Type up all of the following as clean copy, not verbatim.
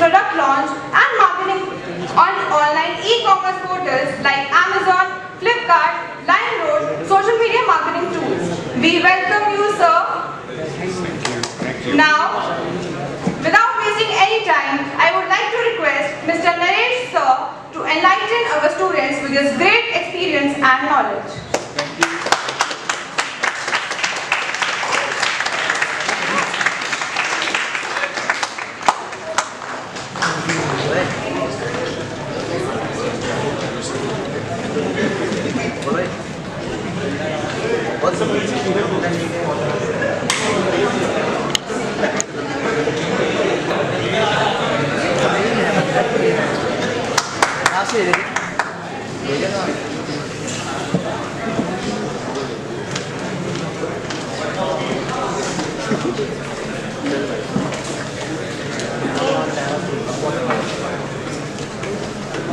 product launch and marketing on online e-commerce portals like Amazon, Flipkart, LimeRoad, social media marketing tools. We welcome you, sir. Now, without wasting any time, I would like to request Mr. Naresh, sir, to enlighten our students with his great experience and knowledge. Thank you.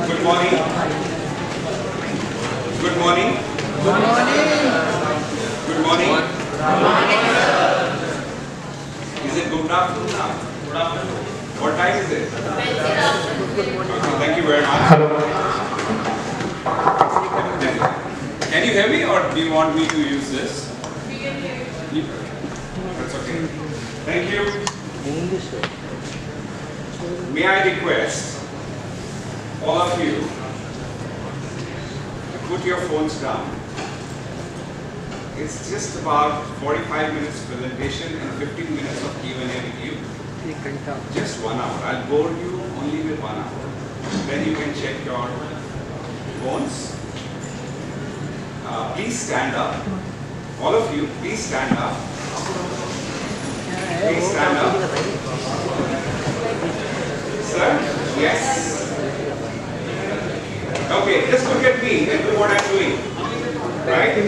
Good morning. Good morning. Good morning. Good morning. Good morning, sir. Is it good afternoon now? Good afternoon. What time is it? Okay, thank you very much. Hello. Can you hear me or do you want me to use this? We can hear you. That's okay. Thank you. May I request all of you to put your phones down. It's just about 45 minutes presentation and 15 minutes of Q&A with you. Just 1 hour. I'll bore you only with 1 hour. Then you can check your phones. Please stand up. All of you, please stand up. Please stand up. Sir? Yes. Okay, just look at me and do what I'm doing. Right? Do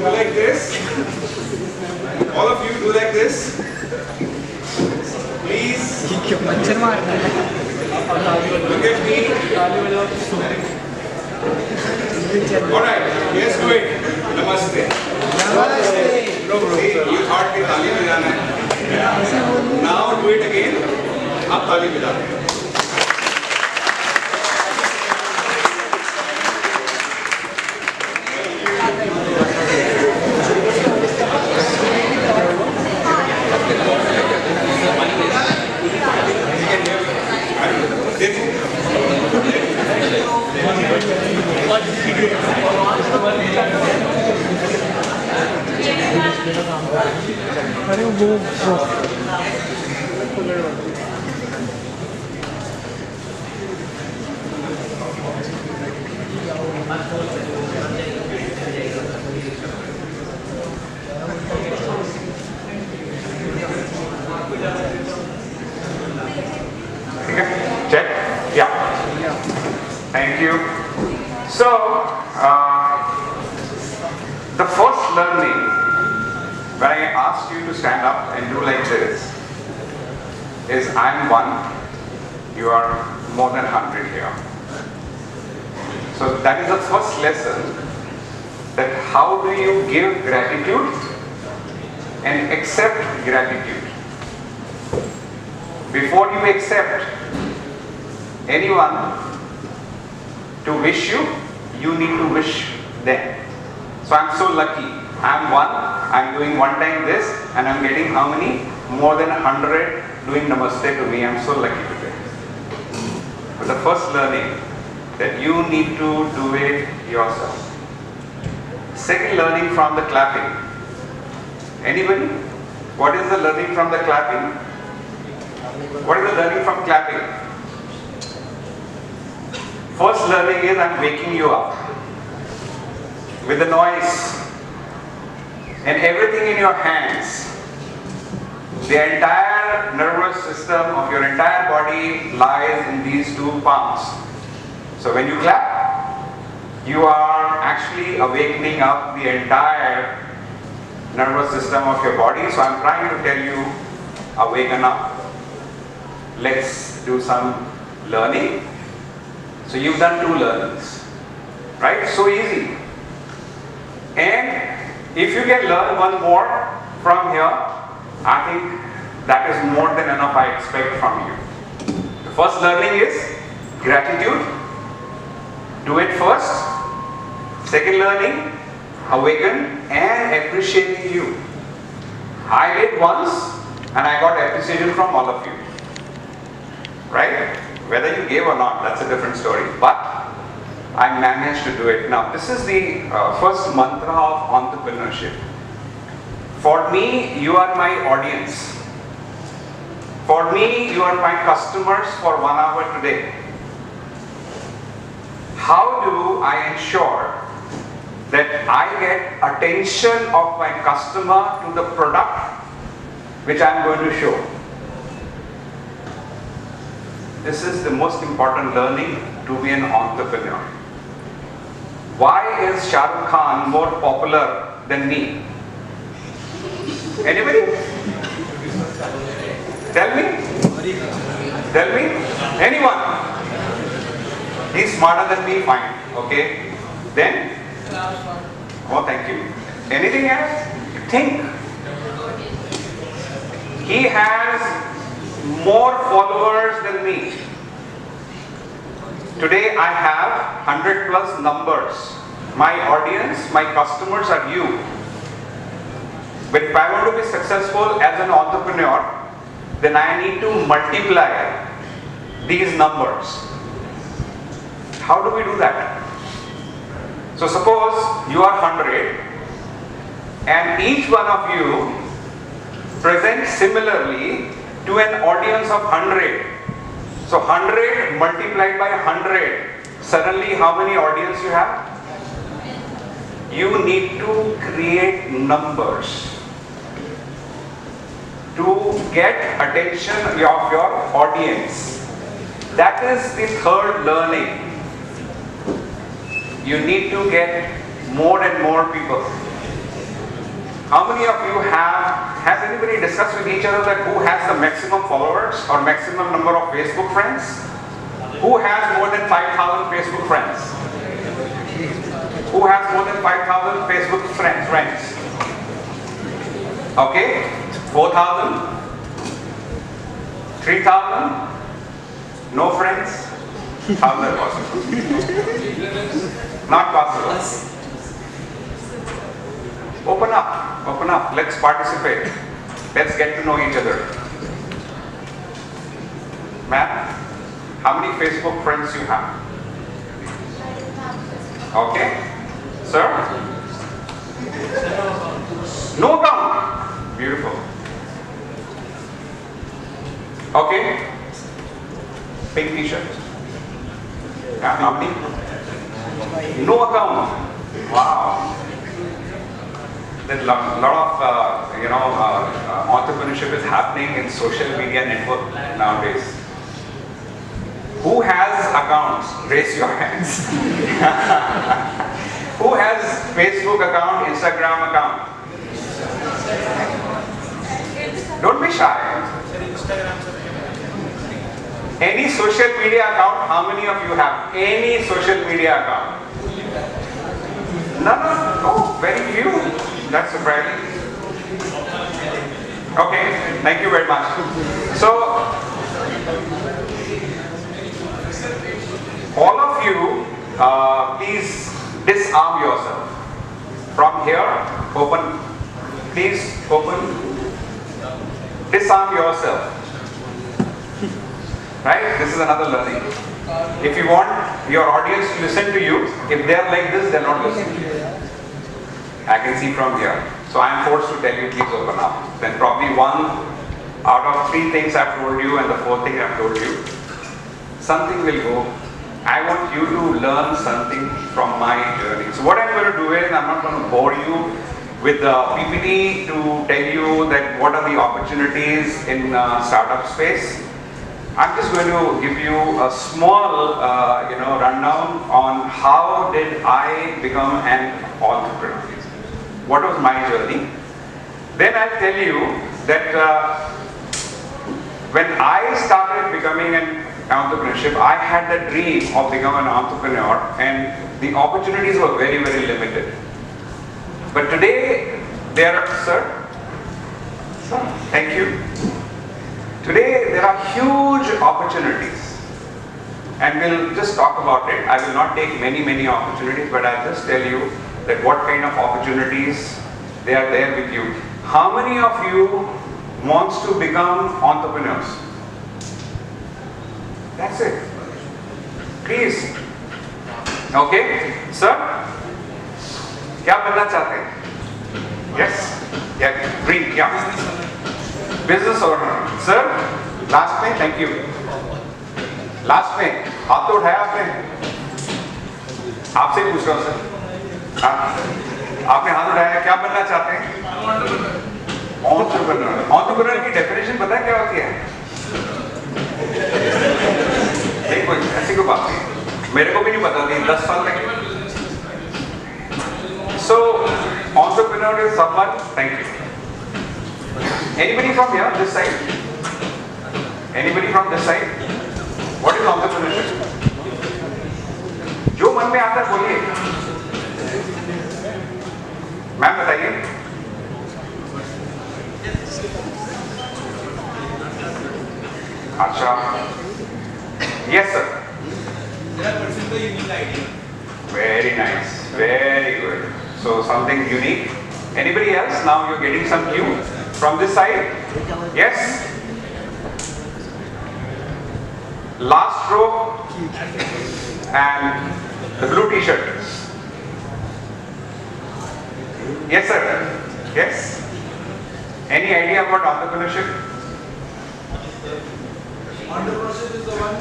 like this. All of you do like this. Please. Look at me. Alright, let's do it. Namaste. Namaste. See, you thought कि ताली बजाना है. Now do it again. अब ताली बजाते हैं. Check? Yeah. Thank you. So, the first learning, when I asked you to stand up and do like this, is I'm one, you are more than 100 here. So that is the first lesson, that how do you give gratitude and accept gratitude. Before you accept anyone to wish you, you need to wish them. So I'm so lucky. I'm one, I'm doing one time this, and I'm getting how many? More than 100 doing namaste to me. I'm so lucky today. But the first learning, that you need to do it yourself. Second learning from the clapping. Anybody? What is the learning from the clapping? What is the learning from clapping? First learning is I'm waking you up with the noise and everything in your hands. The entire nervous system of your entire body lies in these two palms. So when you clap, you are actually awakening up the entire nervous system of your body. So I'm trying to tell you, awaken up. Let's do some learning. So you've done 2 learnings, right? So easy. And if you can learn one more from here, I think that is more than enough I expect from you. The First learning is gratitude. Do it first. Second learning, awaken and appreciating you. I did once and I got appreciation from all of you. Right? Whether you gave or not, that's a different story. But I managed to do it. Now, this is the first mantra of entrepreneurship. For me, you are my audience. For me, you are my customers for 1 hour today. How do I ensure that I get attention of my customer to the product which I am going to show? This is the most important learning to be an entrepreneur. Why is Shah Rukh Khan more popular than me? Anybody? Tell me? Tell me? Anyone? He's smarter than me, fine. Okay? Then? Oh, thank you. Anything else? Think. He has more followers than me. Today I have 100 plus numbers. My audience, my customers are you. But if I want to be successful as an entrepreneur, then I need to multiply these numbers. How do we do that? So suppose you are 100 and each one of you presents similarly to an audience of 100. So 100 multiplied by 100, suddenly how many audience you have? You need to create numbers to get attention of your audience. That is the third learning. You need to get more and more people. How many of you has anybody discussed with each other that who has the maximum followers or maximum number of Facebook friends? Who has more than 5,000 Facebook friends? Who has more than 5,000 Facebook friends? Okay, 4,000? 3,000? No friends? How is that possible? Not possible. Open up, let's participate. Let's get to know each other. Ma'am, how many Facebook friends you have? Okay. Sir? No count. Beautiful. Okay. Pink t-shirt. Yeah, how many? No account. Wow. There's a lot of entrepreneurship is happening in social media network nowadays. Who has accounts? Raise your hands. Who has Facebook account, Instagram account? Don't be shy. Any social media account? How many of you have any social media account? None? Oh, very few. That's surprising. Okay, thank you very much. So, all of you, please disarm yourself. From here, open. Please open. Disarm yourself. Right? This is another learning. If you want your audience to listen to you, if they are like this, they are not listening. I can see from here. So I am forced to tell you, please open up. Then probably 1 out of 3 things I've told you and the 4th thing I've told you, something will go. I want you to learn something from my journey. So what I'm going to do is, I'm not going to bore you with the PPT to tell you that what are the opportunities in startup space. I'm just going to give you a small rundown on how did I become an entrepreneur. What was my journey? Then I'll tell you that when I started becoming an entrepreneurship, I had the dream of becoming an entrepreneur and the opportunities were very, very limited. But today, sir, thank you. Today there are huge opportunities. and we'll just talk about it. I will not take many opportunities, but I'll just tell you that what kind of opportunities they are there with you. How many of you wants to become entrepreneurs? That's it. Please. Okay, sir? क्या बनना चाहते हैं? Yes. Yeah. Green. Yeah. Business owner. Sir, last में. Thank you. Last में. हाथ तो उठाया आपने? आपसे पूछ रहा हूँ सर. हाँ. आपने हाथ उठाया. क्या बनना चाहते हैं? Entrepreneur. Entrepreneur की definition पता है क्या होती है? देखो ऐसी कोई बात नहीं. मेरे को भी नहीं पता थी 10 साल तक. So, entrepreneur is someone. Thank you. Anybody from here, this side? Anybody from this side? What is entrepreneurship? जो मन में आता है बोलिए. मैम बताइए. अच्छा. Yes sir. They are pursuing the unique idea. Very nice. Very good. So something unique. Anybody else? Now you're getting some cue from this side. Yes. Last row and the blue T-shirt. Yes, sir. Yes. Any idea about entrepreneurship? Entrepreneurship is the one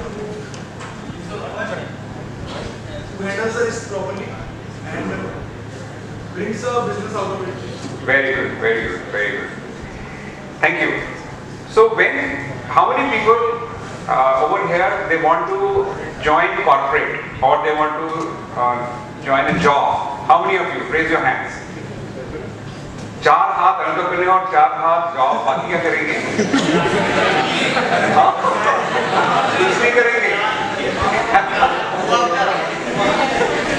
who handles the risk properly and brings a business out of it. Very good, very good, very good. Thank you. So how many people over here, they want to join corporate or they want to join a job? How many of you? Raise your hands. 4 हाथ entrepreneur, 4 हाथ job. बाकी क्या करेंगे? हाँ? कुछ नहीं करेंगे.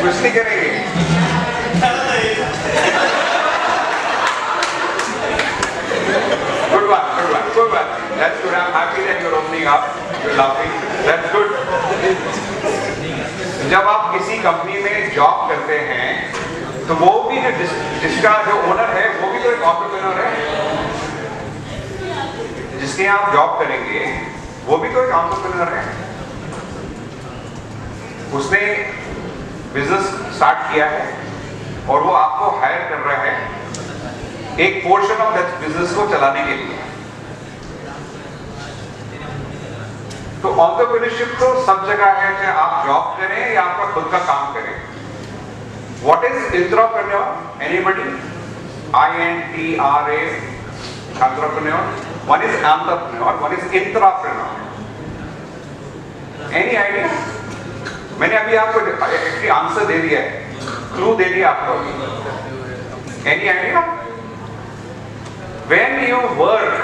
कुछ नहीं करेंगे. Good one, good one, good one. That's good. I'm happy that you're opening up. You're laughing. That's good. जब आप किसी कंपनी में जॉब करते हैं, तो वो भी जिसका जो ओनर है, वो भी तो एक एंटरप्रेन्योर है. जिसके यहाँ आप जॉब करेंगे, वो भी तो एक एंटरप्रेन्योर है. उसने बिजनेस स्टार्ट किया है और वो आपको हायर कर रहा है एक पोर्शन ऑफ दैट बिजनेस को चलाने के लिए. तो एंटरप्रेन्योरशिप तो सब जगह है, चाहे आप जॉब करें या आपका खुद का काम करें. What is entrepreneur? Anybody? I-N-T-R-A, entrepreneur. One is entrepreneur, one is intrapreneur. Any idea? मैंने अभी आपको एक्चुअली आंसर दे दिया है, क्लू दे दिया आपको. Any idea? When you work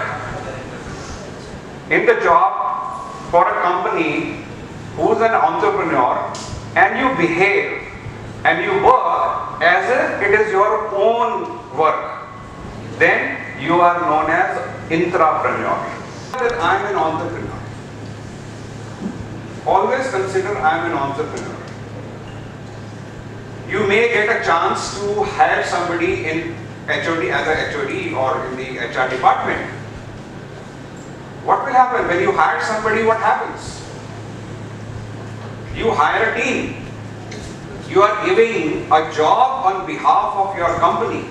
in the job for a company who's an entrepreneur and you behave and you work as if it is your own work, then you are known as intrapreneur. That I am an entrepreneur. Always consider I am an entrepreneur. You may get a chance to hire somebody in HOD as a HOD or in the HR department. What will happen when you hire somebody? What happens? You hire a team. You are giving a job on behalf of your company.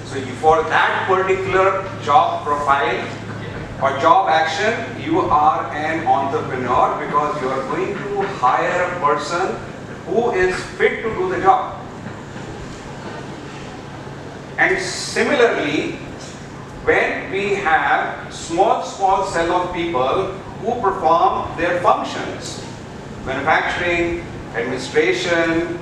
So for that particular job profile or job action, you are an entrepreneur because you are going to hire a person who is fit to do the job. And similarly, when we have small cell of people who perform their functions, manufacturing, administration,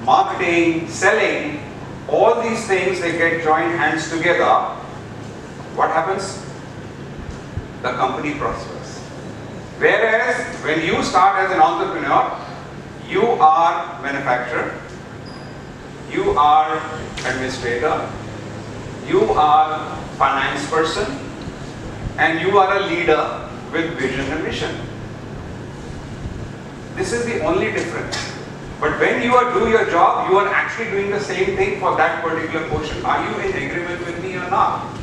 marketing, selling, all these things, they get joined hands together. What happens? The company prospers. Whereas when you start as an entrepreneur, you are manufacturer, you are administrator, you are finance person, and you are a leader with vision and mission. This is the only difference. But when you are doing your job, you are actually doing the same thing for that particular portion. Are you in agreement with me or not?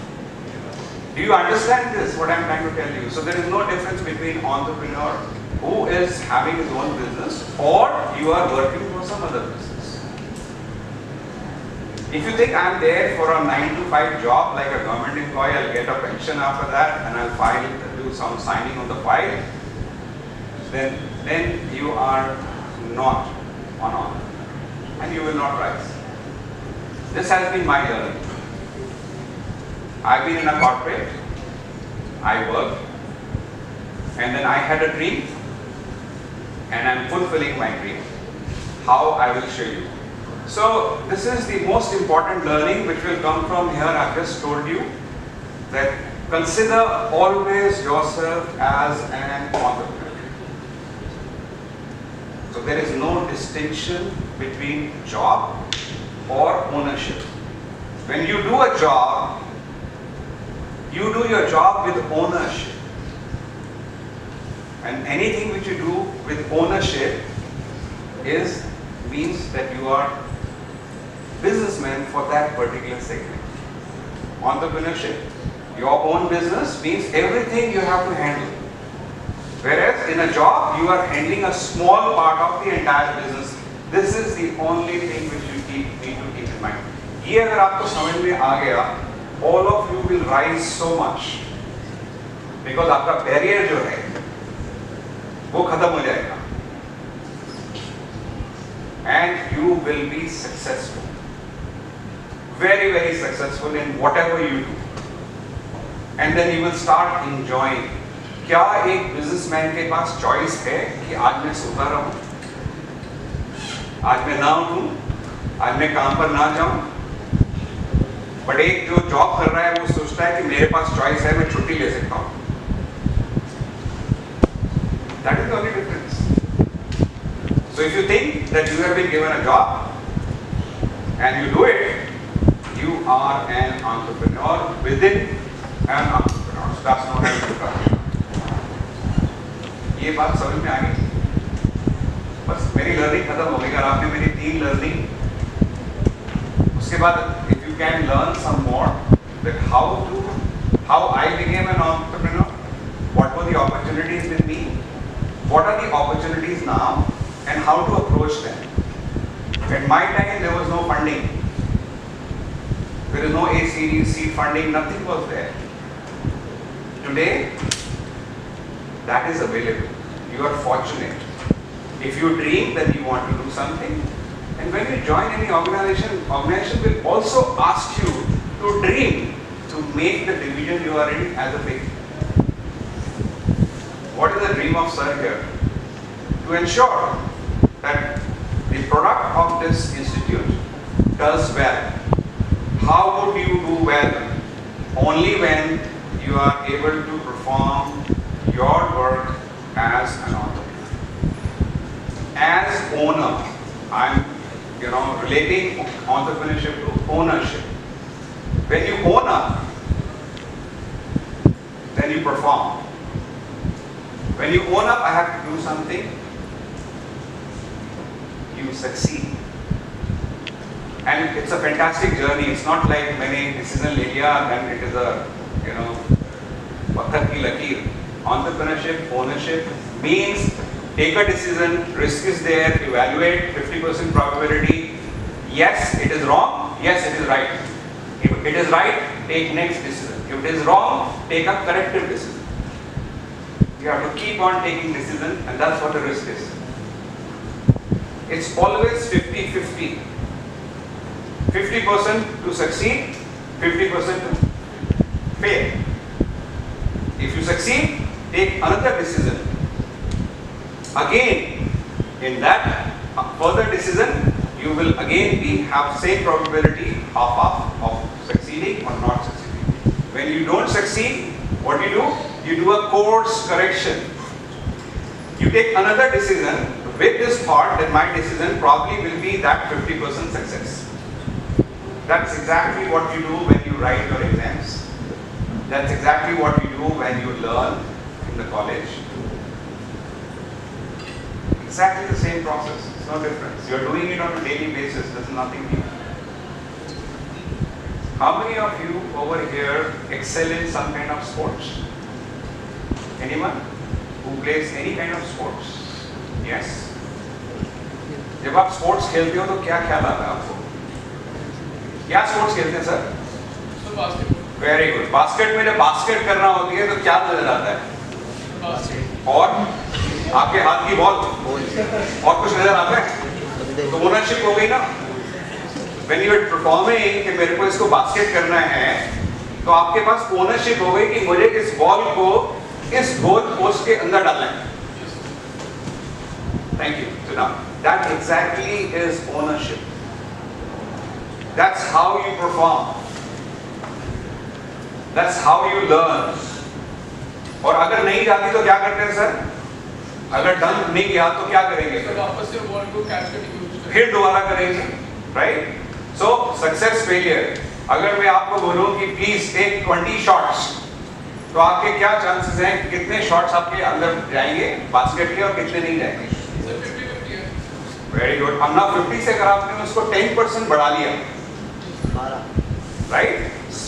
Do you understand this, what I'm trying to tell you? So there is no difference between entrepreneur who is having his own business or you are working for some other business. If you think I'm there for a 9 to 5 job like a government employee, I'll get a pension after that and I'll do some signing on the file, then you are not on honor and you will not rise. This has been my learning. I've been in a corporate, I worked, and then I had a dream and I'm fulfilling my dream. How, I will show you. So this is the most important learning which will come from here. I've just told you that consider always yourself as an entrepreneur. So there is no distinction between job or ownership. When you do a job, you do your job with ownership. And anything which you do with ownership means that you are businessman for that particular segment. Entrepreneurship, your own business means everything you have to handle. Whereas in a job, you are handling a small part of the entire business. This is the only thing which you need to keep in mind. ये अगर आपको समझ में आ गया, all of you will rise so much because आपका barrier जो है वो खत्म हो जाएगा and you will be successful, very very successful in whatever you do, and then you will start enjoying. क्या एक बिजनेसमैन के पास चॉइस है कि आज मैं सोता रहूं, आज मैं ना उठूं, आज मैं काम पर ना जाऊं? बट एक जो जॉब कर रहा है वो सोचता है कि मेरे पास चॉइस है, मैं छुट्टी ले सकता हूं. That is the only difference. So if you think that you have been given a job and you do it, you are an entrepreneur within an entrepreneur. So that's not an entrepreneur. ये बात समझ में आ गई? बस मेरी learning खत्म हो गई. अगर आपने मेरी 3 लर्निंग, उसके बाद if you can learn some more that how I became an entrepreneur, what were the opportunities with me, what are the opportunities now, and how to approach them. At my time there was no funding, there is no A series, seed funding, nothing was there. Today that is available. You are fortunate. If you dream that you want to do something, and when you join any organization will also ask you to dream to make the division you are in as a big. What is the dream of sir here? To ensure that the product of this institute does well. How would you do well? Only when you are able to perform your work as an entrepreneur. As owner, I'm relating entrepreneurship to ownership. When you own up, then you perform. When you own up, I have to do something, you succeed. And it's a fantastic journey. It's not like many decision ले लिया, then it is a पत्थर की लकीर. Entrepreneurship, ownership means take a decision, risk is there, evaluate, 50% probability. Yes, it is wrong. Yes, it is right. If it is right, take next decision. If it is wrong, take a corrective decision. You have to keep on taking decision, and that's what the risk is. It's always 50-50. 50% to succeed, 50% to fail. If you succeed, take another decision. Again, in that further decision, you will again have same probability of succeeding or not succeeding. When you don't succeed, what do? You do a course correction. You take another decision with this thought that my decision probably will be that 50% success. That's exactly what you do when you write your exams. That's exactly what you do when you learn in the college. exactly the same process. It's no difference. You're doing it on a daily basis. There's nothing new. How many of you over here excel in some kind of sports? Anyone who plays any kind of sports? Yes. जब आप sports खेलते हो तो क्या ख्याल आता है आपको? क्या स्पोर्ट्स खेलते हैं सर? Very good. बास्केट में जब बास्केट करना होती है तो क्या नजर आता है? और आपके हाथ की बॉल और कुछ नजर आता है? तो ओनरशिप हो गई ना. When you are performing कि मेरे को इसको बास्केट करना है तो आपके पास ओनरशिप हो गई कि मुझे इस बॉल को इस गोल पोस्ट के अंदर डालना है. Thank you. So now that exactly is ownership. That's how you perform. That's how you learn. और अगर नहीं जाती तो क्या करते हैं सर? अगर डन नहीं किया तो क्या करेंगे? वापस से बॉल को कैच करने की कोशिश करेंगे. फिर दोबारा करेंगे. Right? So success failure. अगर मैं आपको बोलूं कि प्लीज टेक 20 शॉट्स तो आपके क्या चांसेस हैं? कितने शॉट्स आपके अंदर जाएंगे बास्केट के और कितने नहीं जाएंगे? 50-50 है. Very good. अब ना 50 से अगर आपने उसको 10% बढ़ा लिया, राइट,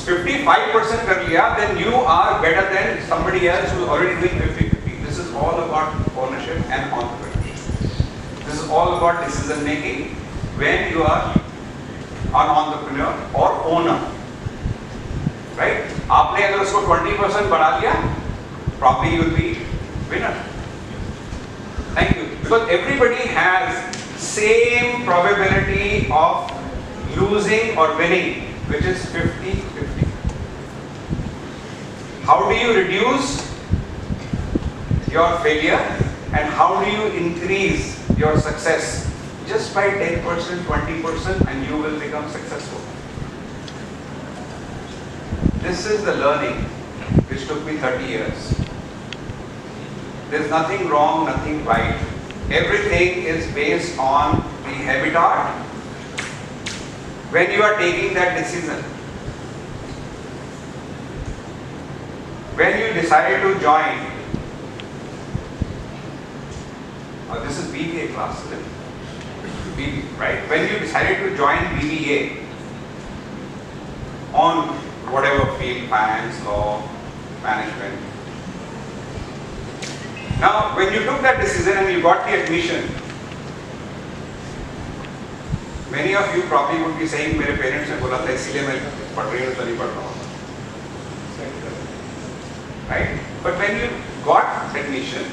55% कर लिया, then you are better than somebody else who is already doing 50-50. This is all about ownership and entrepreneurship. This is all about decision making when you are an entrepreneur or owner, right? आपने अगर उसको 20% बढ़ा लिया, probably you will be winner. Thank you. Because everybody has same probability of losing or winning, which is 50-50. How do you reduce your failure and how do you increase your success? Just by 10%, 20% and you will become successful. This is the learning which took me 30 years. There's nothing wrong, nothing right. Everything is based on the habitat. When you are taking that decision, when you decided to join, this is BBA class, isn't it? Right? When you decided to join BBA on whatever field, finance, law, management. Now, when you took that decision and you got the admission, many of you probably would be saying, मेरे parents ने बोला था इसलिए मैं पढ़ रही हूँ तो नहीं पढ़ रहा हूँ. Right? But when you got admission,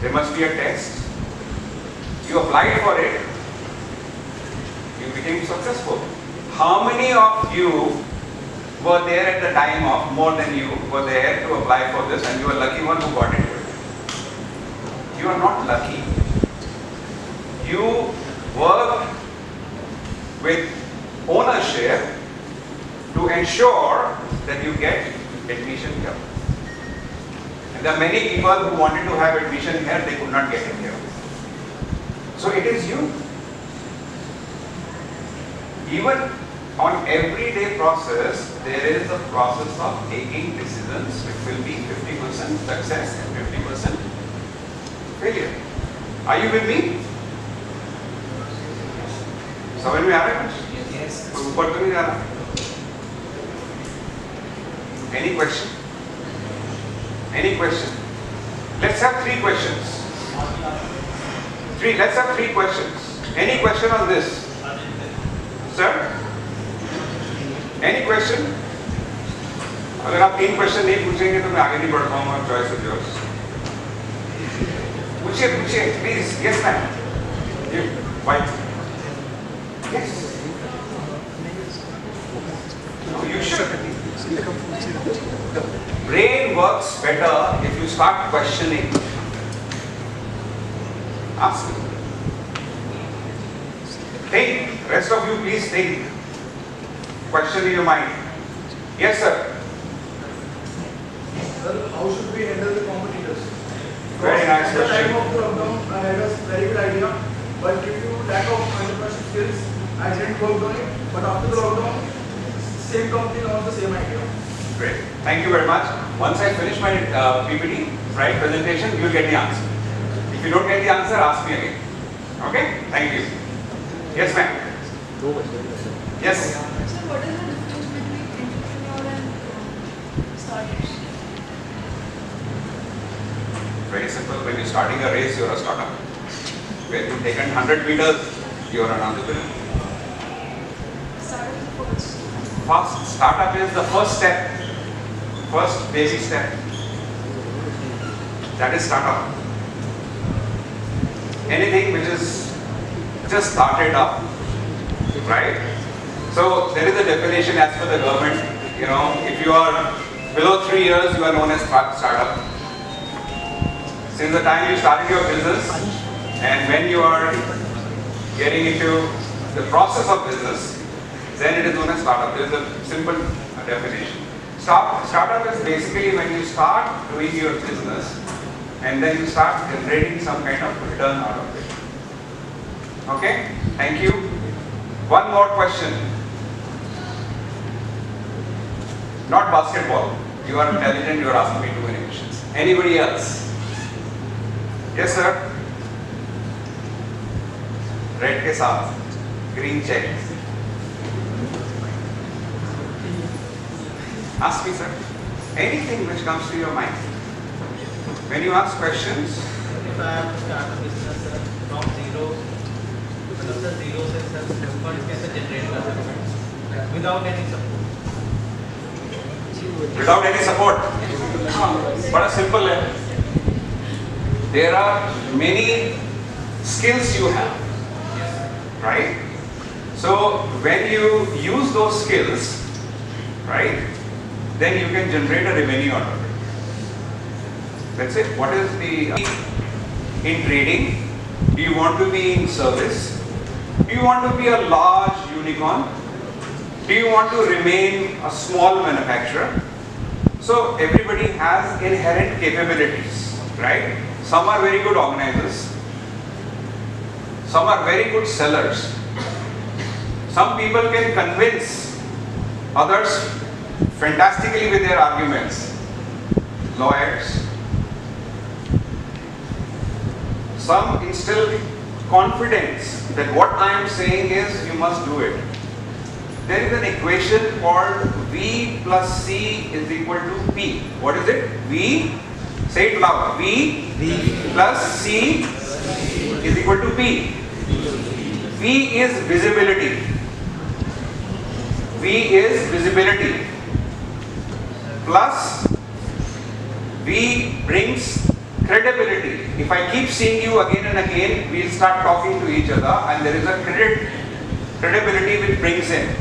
there must be a test. You applied for it. You became successful. How many of you were there at the time of, more than you, were there to apply for this and you were lucky one who got into it? You are not lucky. You work with ownership to ensure that you get admission here. And there are many people who wanted to have admission here, they could not get it here. So it is you. Even on everyday process, there is a process of taking decisions which will be 50% success and 50% failure. Are you with me? समझ में आ रहा है कुछ? Yes. कोई ऊपर तो नहीं जा रहा? Any question? Any question? Let's have 3 questions. Let's have 3 questions. Any question on this? Sir? Any question? अगर आप 3 क्वेश्चन नहीं पूछेंगे तो मैं आगे नहीं बढ़ पाऊंगा. Choice of yours. पूछिए please. Yes ma'am. White. Yes. You should. Brain works better if you start questioning. Ask. Think. Rest of you please think. Question in your mind. Yes sir. Sir, how should we handle the competitors? Very nice At the question. time of the lockdown, I had a very good idea, but due to lack of entrepreneurship skills, I didn't work on it. But after the lockdown, same company launched the same idea. Great. Thank you very much. Once I finish my PPT, right, presentation, you will get the answer. If you don't get the answer, ask me again. Okay? Thank you. Yes, ma'am. Yes. So what is the difference between entrepreneur and startups? Very simple. When you're starting a race, you're a startup. When you've taken 100 meters, you're an entrepreneur. Startup is first. First, startup is the first step. First baby step. That is startup. Anything which is just started up, right? So there is a definition as per the government. You know, if you are below 3 years, you are known as startup. Since the time you started your business and when you are getting into the process of business, then it is known as startup. There is a simple definition. Startup is basically when you start doing your business and then you start generating some kind of return out of it. Okay? Thank you. One more question. Not basketball. You are intelligent, you are asking me too many questions. Anybody else? Yes, sir. Red ke saath. Green check. Ask me, sir. Anything which comes to your mind. When you ask questions, If I have to start a business from zero, मतलब sir zero से sir fund कैसे generate कर सकते हैं without any support? without any support. बड़ा simple है. There are many skills you have, right? So when you use those skills, right, then you can generate a revenue out of it. That's it. What is the in trading? Do you want to be in service? Do you want to be a large unicorn? Do you want to remain a small manufacturer? So everybody has inherent capabilities, right? Some are very good organizers. Some are very good sellers. Some people can convince others fantastically with their arguments. Lawyers. Some instill confidence that what I am saying is you must do it. There is an equation called V plus C is equal to P. What is it? V, say it loud. V plus C is equal to P. V is visibility. V is visibility. Plus V brings credibility. If I keep seeing you again and again, we'll start talking to each other and there is a credibility which brings in.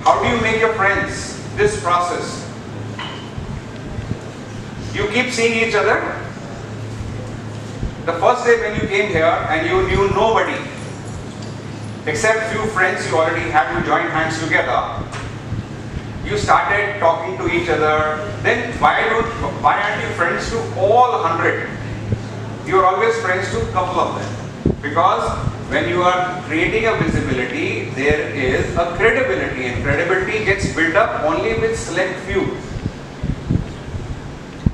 How do you make your friends? This process. You keep seeing each other. The first day when you came here and you knew nobody, except few friends you already had to join hands together, you started talking to each other. Then why aren't you friends to all 100? You are always friends to a couple of them. Because when you are creating a visibility, there is a credibility, and credibility gets built up only with select few.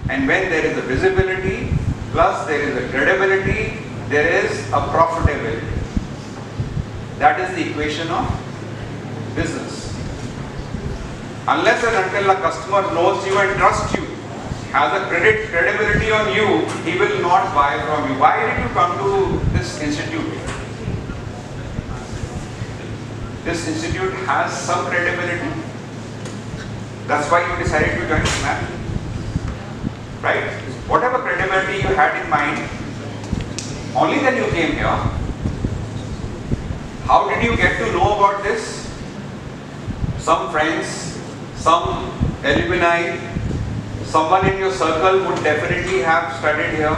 And when there is a visibility, plus there is a credibility, there is a profitability. That is the equation of business. Unless and until a customer knows you and trusts you, has a credibility on you, he will not buy from you. Why did you come to this institute? This institute has some credibility. That's why you decided to join SNAP. Right? Whatever credibility you had in mind, only then you came here. How did you get to know about this? Some friends, some alumni, someone in your circle would definitely have studied here.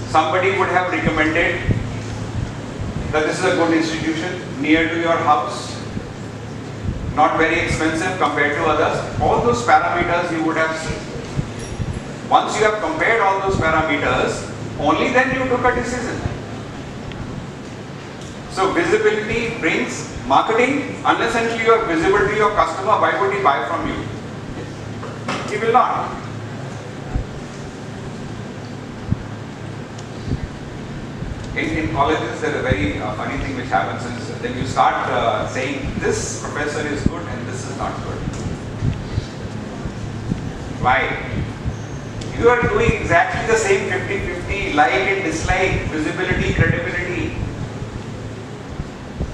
Somebody would have recommended that this is a good institution near to your house, not very expensive compared to others. All those parameters you would have seen. Once you have compared all those parameters, only then you took a decision. So visibility brings marketing. Unless until you are visible to your customer, why would he buy from you? He will not. In colleges, there is a very funny thing which happens is then you start saying this professor is good and this is not good. Why? You are doing exactly the same 50-50, like and dislike, visibility, credibility.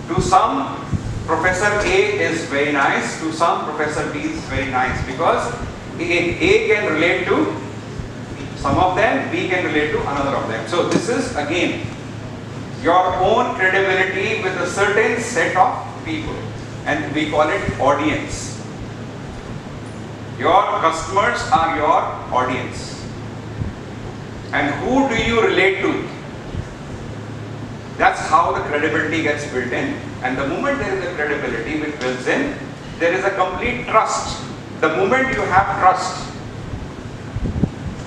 To some, Professor A is very nice, to some, Professor B is very nice because A can relate to some of them, B can relate to another of them. So this is again your own credibility with a certain set of people, and we call it audience. Your customers are your audience. And who do you relate to? That's how the credibility gets built in. And the moment there is a credibility which builds in, there is a complete trust. The moment you have trust,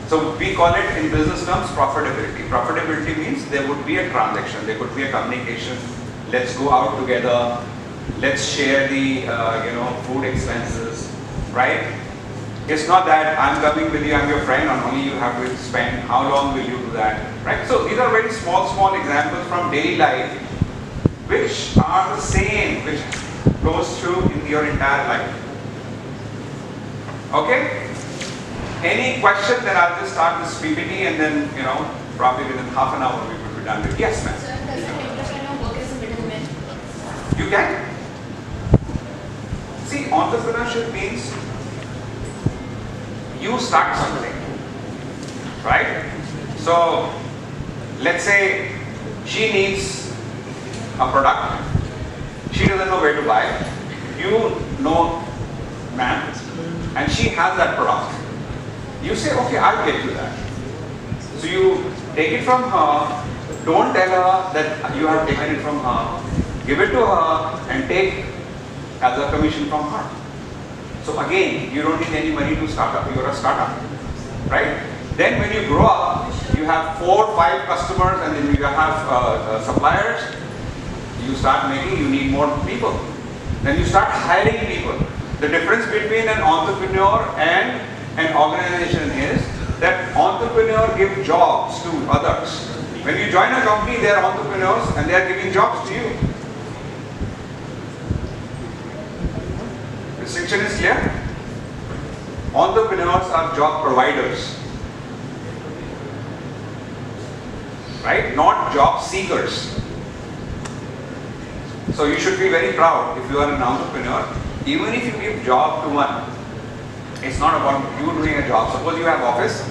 so we call it in business terms profitability. Profitability means there would be a transaction, there could be a communication. Let's go out together. Let's share the food expenses, right? It's not that I'm coming with you, I'm your friend, and only you have to spend. How long will you do that, right? So these are very small examples from daily life, which are the same, which goes through in your entire life. Okay? Any question? Then I'll just start this PPT, and then probably within half an hour we will be done with. Yes, ma'am. Sir, does an entrepreneur work as a middleman? You can. See, entrepreneurship means you start something, right? So, let's say she needs a product. She doesn't know where to buy. You know, ma'am, and she has that product. You say, okay, I'll get you that. So you take it from her. Don't tell her that you have taken it from her. Give it to her and take as a commission from her. So again, you don't need any money to start up. You're a startup, right? Then when you grow up, you have 4 or 5 customers, and then you have suppliers. You start making, you need more people. Then you start hiring people. The difference between an entrepreneur and an organization is that entrepreneur give jobs to others. When you join a company, they are entrepreneurs and they are giving jobs to you. Distinction is clear? Entrepreneurs are job providers, right? Not job seekers. So you should be very proud if you are an entrepreneur. Even if you give job to one, it's not about you doing a job. Suppose you have office,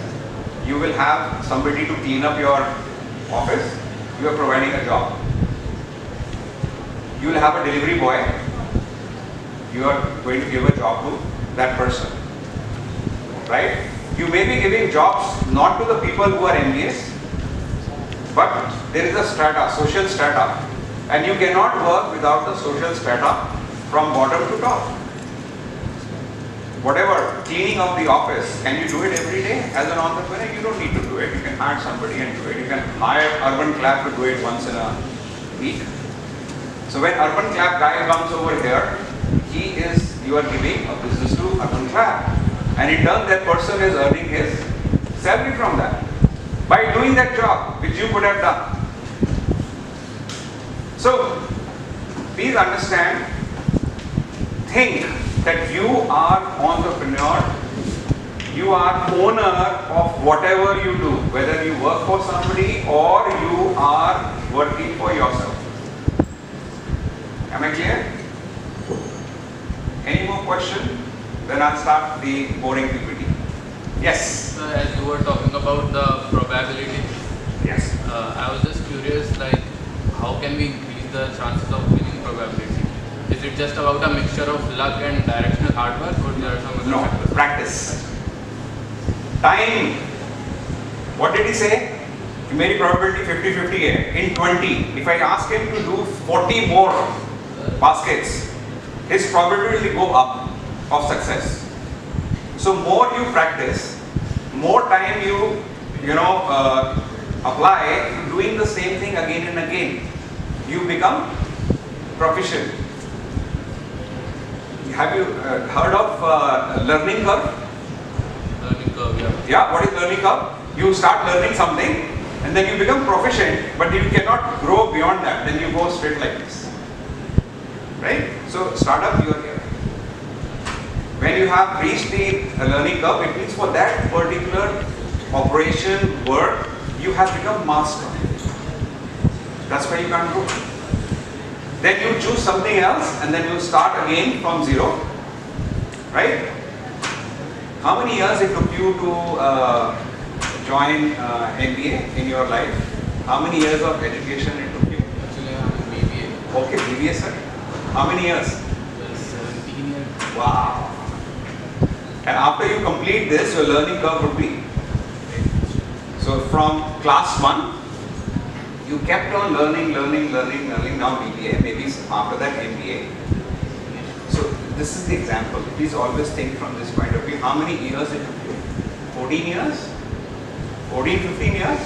you will have somebody to clean up your office. You are providing a job. You will have a delivery boy. You are going to give a job to that person, right? You may be giving jobs not to the people who are MBAs, but there is a strata, social strata, and you cannot work without the social strata from bottom to top. Whatever, cleaning of the office, can you do it every day? As an entrepreneur, you don't need to do it. You can hire somebody and do it. You can hire Urban Clap to do it once in a week. So when Urban Clap guy comes over here, you are giving a business to Urban Clap. And in turn, that person is earning his salary from that. By doing that job, which you could have done. So, please understand, think that you are entrepreneur, you are owner of whatever you do, whether you work for somebody or you are working for yourself. Am I clear? Any more question? Then I'll start the boring PPT. Yes? So as you were talking about the probability, Yes. I was just curious, like, how can we increase the chances of winning probability? Is it just about a mixture of luck and directional hard work, or there are some other No, factors? practice. Time. What did he say? Meri probability 50-50 hai. In 20, if I ask him to do 40 more baskets, his probability will go up of success. So more you practice, more time you apply to doing the same thing again and again. You become proficient. Have you heard of learning curve? Learning curve, yeah. Yeah, what is learning curve? You start learning something and then you become proficient, but you cannot grow beyond that, then you go straight like this. Right? So startup, you are here. When you have reached the learning curve, it means for that particular operation, work, you have become master. That's why you can't grow. Then you choose something else and then you start again from zero. Right? How many years it took you to join MBA in your life? How many years of education it took you? Actually, I'm in BBA. Okay, BBA sir. How many years? 17 years. Wow. And after you complete this, your learning curve would be. So from class 1, you kept on learning, now BBA, maybe after that MBA. So this is the example. Please always think from this point of view. How many years it took you? 14 years? 14, 15 years?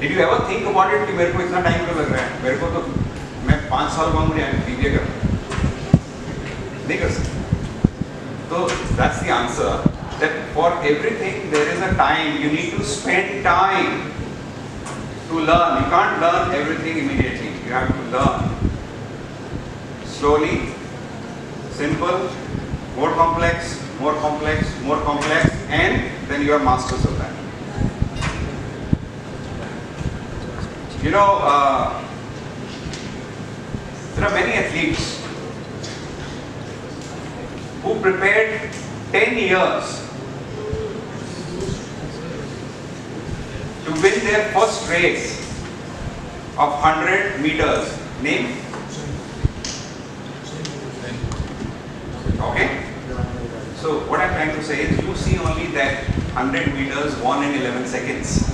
Did you ever think about it कि मेरे को इतना time क्यों लग रहा है? मेरे को तो मैं 5 साल बाद मुझे BBA करना नहीं कर सकता. So that's the answer. That for everything there is a time. You need to spend time to learn. You can't learn everything immediately. You have to learn slowly, simple, more complex, and then you are masters of that. You know, there are many athletes who prepared 10 years to win their first race of 100 meters. Name? Okay? So what I'm trying to say is you see only that 100 meters won in 11 seconds.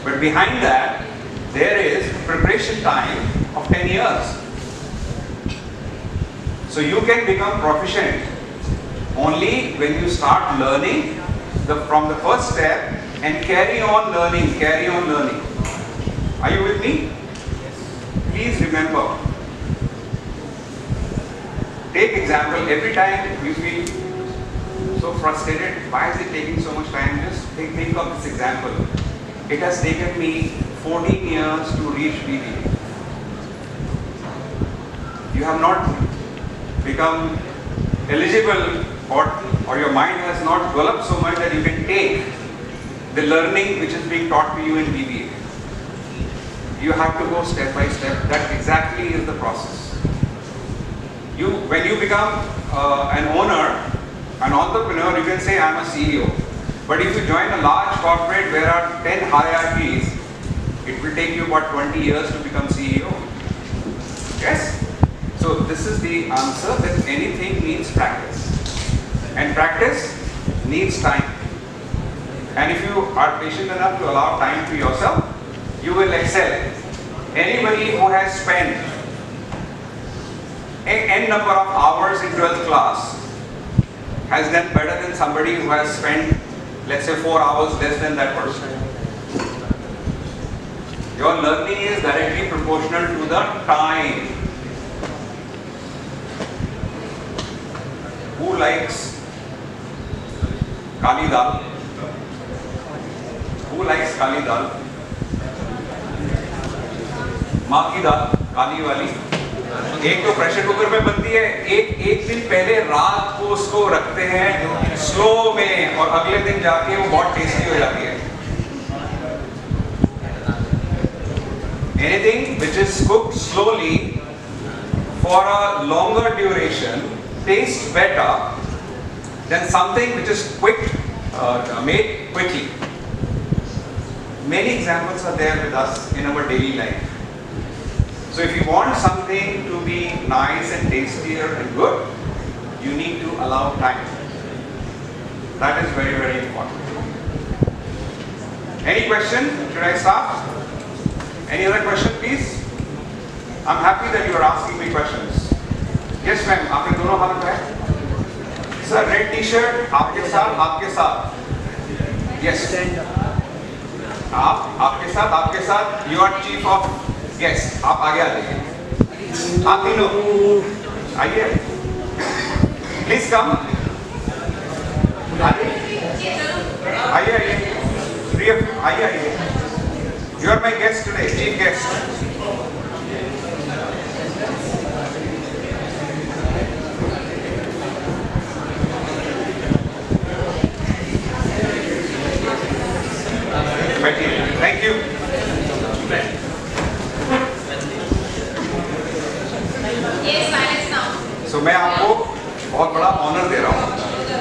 But behind that, there is preparation time of 10 years. So you can become proficient only when you start learning from the first step and carry on learning. Are you with me? Please remember. Take example, every time you feel so frustrated, why is it taking so much time? Just think of this example. It has taken me 14 years to reach BBA. You have not become eligible or your mind has not developed so much that you can take the learning which is being taught to you in BBA. You have to go step by step. That exactly is the process. When you become an owner, an entrepreneur, you can say I'm a CEO. But if you join a large corporate where are 10 hierarchies, it will take you about 20 years to become CEO. Yes? So this is the answer, that anything needs practice. And practice needs time. And if you are patient enough to allow time to yourself, you will excel. Anybody who has spent n number of hours in 12th class has done better than somebody who has spent, let's say, 4 hours less than that person. Your learning is directly proportional to the time. Who likes kali dal? Who likes kali dal? माँ की दाल काली वाली. एक तो pressure cooker में बनती है, एक दिन पहले रात को उसको रखते हैं स्लो में और अगले दिन जाके वो बहुत टेस्टी हो जाती है. Anything which is cooked slowly for a longer duration tastes better than something which is made quickly. Many examples are there with us in our daily life. So if you want something to be nice and tastier and good, you need to allow time. That is very, very important. Any question? Should I start? Any other question, please? I'm happy that you are asking me questions. Yes, ma'am. आपने दोनों हाथ उठाए? Sir, red T-shirt, आपके साथ. Yes. आपके साथ. You are chief of. Yes, आप आगे आ जाइए. आप तीनों आइए. Please come. आइए. 3 of you. आइए. You are my guest today, chief guest. Thank you. So मैं आपको बहुत बड़ा ऑनर दे रहा हूँ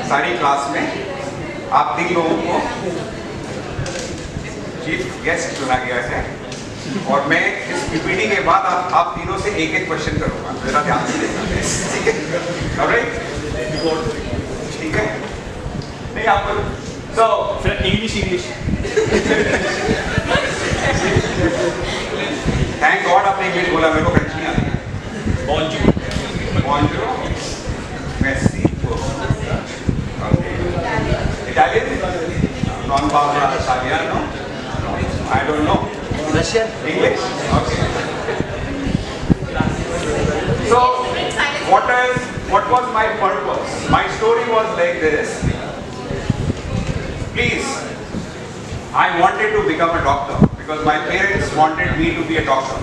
सारी क्लास में. आप 3 लोगों को चीफ गेस्ट चुना गया है और मैं इस पीपीटी के बाद आप तीनों से एक क्वेश्चन करूँगा. जरा ध्यान से देखना. ठीक है? ऑलराइट? ठीक है? नहीं आपको so English. Thank God आपने इंग्लिश बोला. मेरे को फ्रेंच नहीं आती. Bonjour. Merci. Okay. Italian? Non parla italiano? I don't know. Russian. English? Okay. So, what was my purpose? My story was like this. Please, I wanted to become a doctor because my parents wanted me to be a doctor.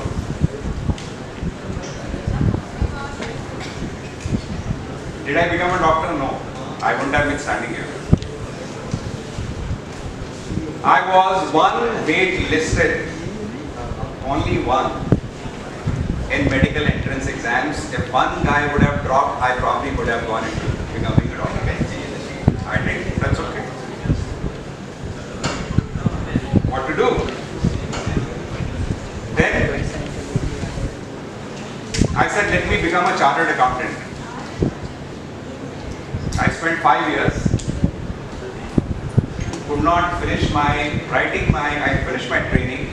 Did I become a doctor? No. I wouldn't have been standing here. I was one wait listed, only one, in medical entrance exams. If one guy would have dropped, I probably would have gone into becoming a doctor. I think that's okay. What to do? Then I said, let me become a chartered accountant. I spent 5 years. Could not finish I finished my training,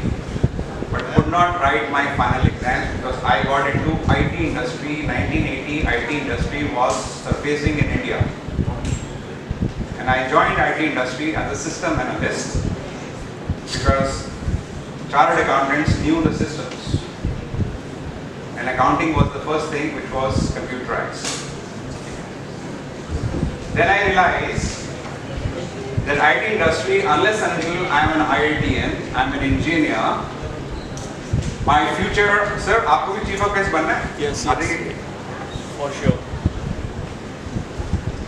but could not write my final exams because I got into IT industry. 1980, IT industry was surfacing in India. And I joined IT industry as a system analyst because chartered accountants knew the systems. And accounting was the first thing which was computerized. Then I realized that IT industry, unless until I am an IITian, I am an engineer, my future, sir, आपको भी chief of guest बनना है? Yes, आ जाइए. For sure.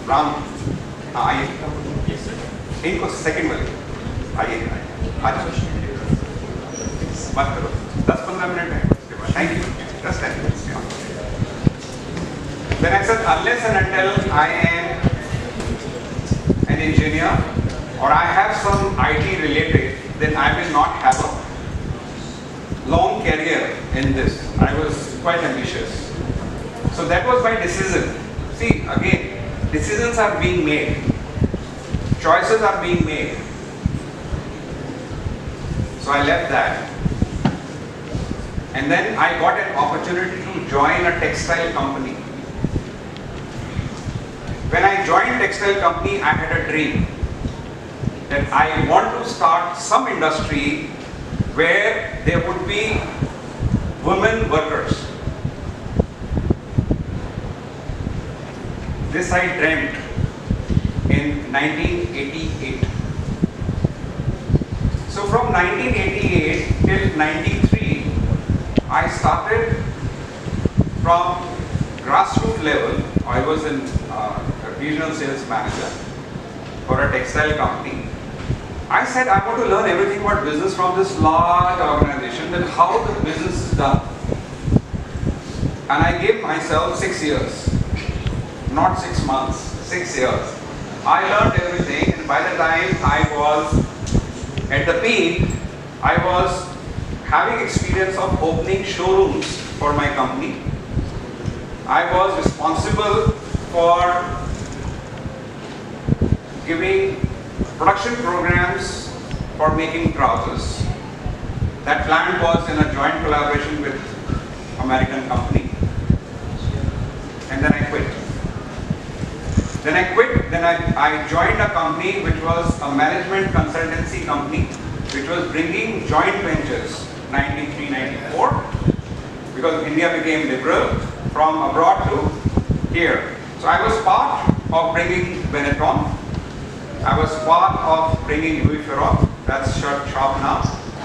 Ram, हाँ आइए. Yes, sir. इनको second वाले, आइए, आज बात करो. 10-15 मिनट है. Thank you. Just 10 minutes. Then I said, unless and until I am an engineer or I have some IT related, then I will not have a long career in this. I was quite ambitious. So that was my decision. See, again, decisions are being made. Choices are being made. So I left that. And then I got an opportunity to join a textile company. When I joined textile company, I had a dream that I want to start some industry where there would be women workers. This I dreamt in 1988. So from 1988 till 93, I started from grassroots level. I was a regional sales manager for a textile company. I said I want to learn everything about business from this large organization, then how the business is done. And I gave myself 6 years, not 6 months, 6 years. I learned everything, and by the time I was at the peak, I was having experience of opening showrooms for my company. I was responsible for giving production programs for making trousers. That plant was in a joint collaboration with American company. And then I quit. Then I joined a company which was a management consultancy company which was bringing joint ventures 93, 94 because India became liberal from abroad to here. So I was part of bringing Benetton. I was part of bringing Louis Vuitton. That's shut shop now.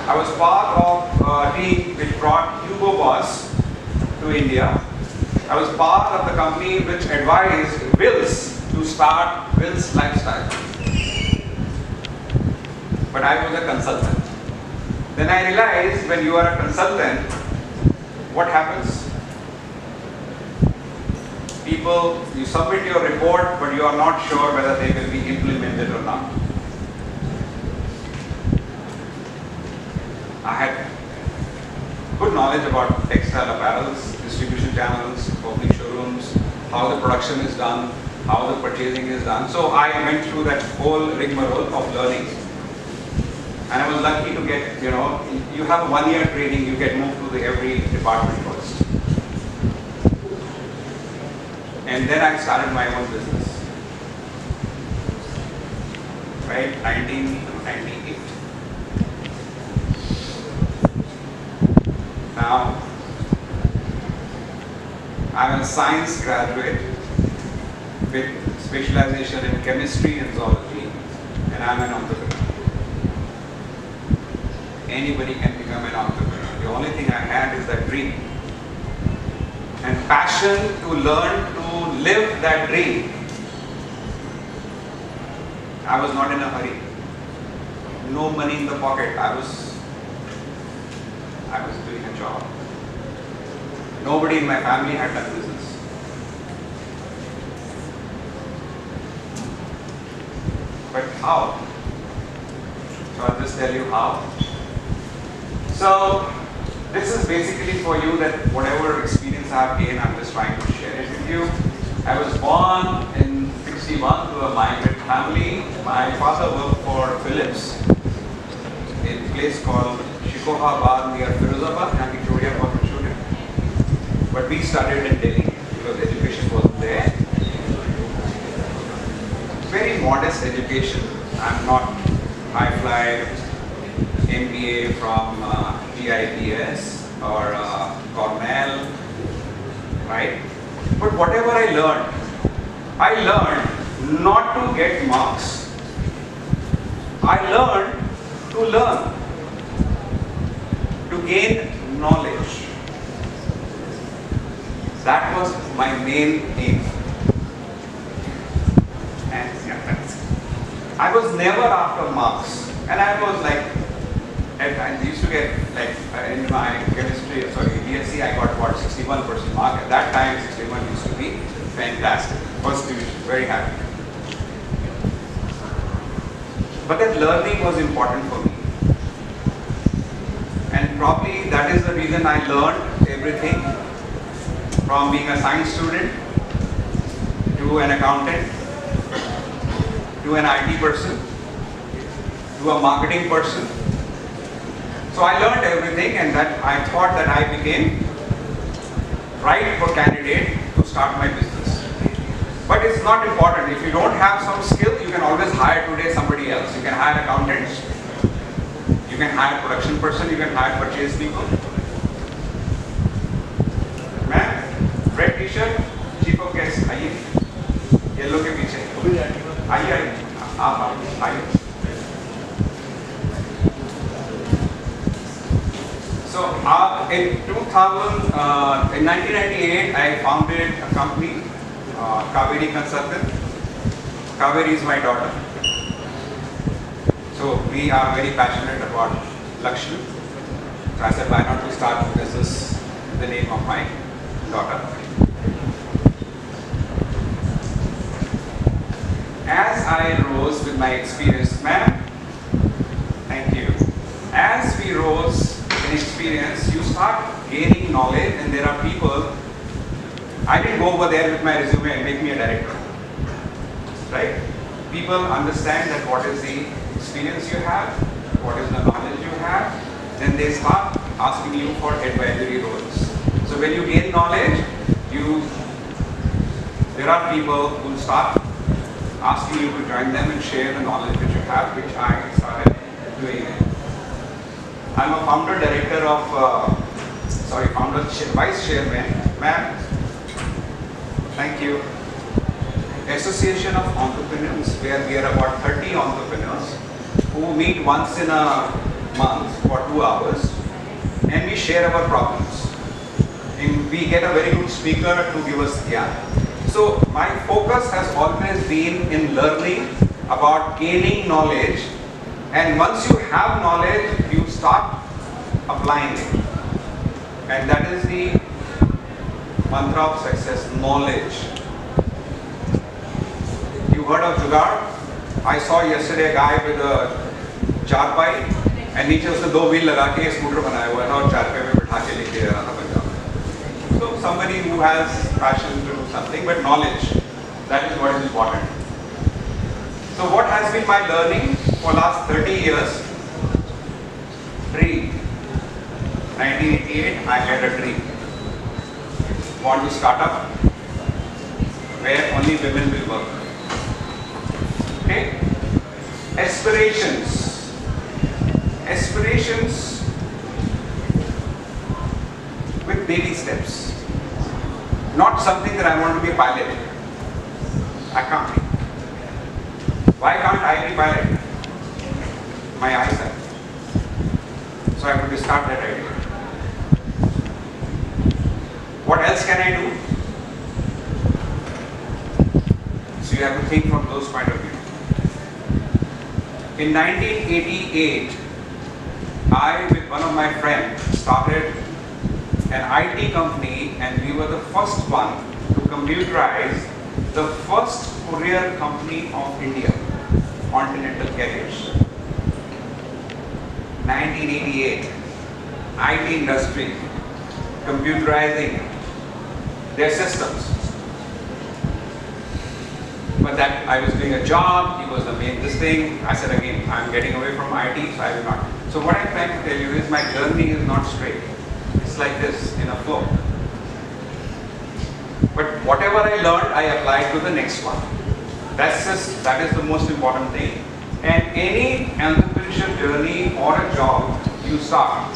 I was part of a team which brought Hugo Boss to India. I was part of the company which advised Wills to start Wills Lifestyle. But I was a consultant. Then I realized when you are a consultant, what happens? People, you submit your report, but you are not sure whether they will be implemented or not. I had good knowledge about textile apparels, distribution channels, opening showrooms, how the production is done, how the purchasing is done. So I went through that whole rigmarole of learning. And I was lucky to get, you have a 1 year training, you get moved to every department first. And then I started my own business. Right, 1998. Now, I'm a science graduate with specialization in chemistry and zoology, and I'm an entrepreneur. Anybody can become an entrepreneur. The only thing I had is that dream and passion to learn to live that dream. I was not in a hurry. No money in the pocket. I was doing a job. Nobody in my family had done business. But how? So I'll just tell you how. So this is basically for you that whatever experience I have gained, I'm just trying to share it with you. I was born in 61 to a migrant family. My father worked for Philips in a place called Shikohabad near Firozabad, and Victoria was a student. But we studied in Delhi because education wasn't there. Very modest education. I'm not high-fly MBA from GIPS or Cornell, right? But whatever I learned not to get marks. I learned to learn, to gain knowledge. That was my main aim. And yeah, that's it. I was never after marks. And I was like, I used to get like in my chemistry, BSc, I got what, 61% mark. At that time, 61 used to be fantastic. First division, very happy. But that learning was important for me. And probably that is the reason I learned everything from being a science student to an accountant to an IT person to a marketing person. So I learned everything, and that I thought that I became right for candidate to start my business. But it's not important. If you don't have some skill, you can always hire today somebody else. You can hire accountants. You can hire production person. You can hire purchase people. Ma'am, red t-shirt, chief of guest, आइए. Yellow के पीछे. आइए, आप आइए. So in 1998, I founded a company, Kaveri Consultant. Kaveri is my daughter. So we are very passionate about Lakshmi. So I said, why not to start a business in the name of my daughter. As I rose with my experience, ma'am, thank you. As we rose in experience, you start gaining knowledge, and there are people. I didn't go over there with my resume and make me a director, right? People understand that what is the experience you have, what is the knowledge you have, then they start asking you for advisory roles. So when you gain knowledge, there are people who start asking you to join them and share the knowledge which you have, which I started doing it. I'm a founder director of, vice chairman, ma'am, thank you, Association of Entrepreneurs, where we are about 30 entrepreneurs. who meet once in a month for 2 hours and we share our problems. And we get a very good speaker to give us gyan. So my focus has always been in learning about gaining knowledge, and once you have knowledge, you start applying it. And that is the mantra of success, knowledge. You heard of Jugaad? I saw yesterday a guy with a charpai and नीचे उसने 2 wheel लगा के scooter बनाया हुआ था और चारपाई में बिठा के लेके जा रहा था पंजाब में. So somebody who has passion to do something, but knowledge, that is what is important. So what has been my learning for last 30 years? Dream. 1988, I had a dream. Want to start up where only women will work. Okay? Aspirations. Aspirations with baby steps. Not something that I want to be a pilot. I can't be. Why can't I be pilot? My eyesight. So I have to start that idea. What else can I do? So you have to think from those point of view. In 1988, I with one of my friends started an IT company, and we were the first one to computerize the first courier company of India, Continental Carriers. 1988, IT industry, computerizing their systems. But that I was doing a job, he was the main this thing. I said again, I'm getting away from IT, so I will not. So what I'm trying to tell you is my journey is not straight. It's like this, in a flow. But whatever I learned, I applied to the next one. That is the most important thing. And any entrepreneurship journey or a job you start,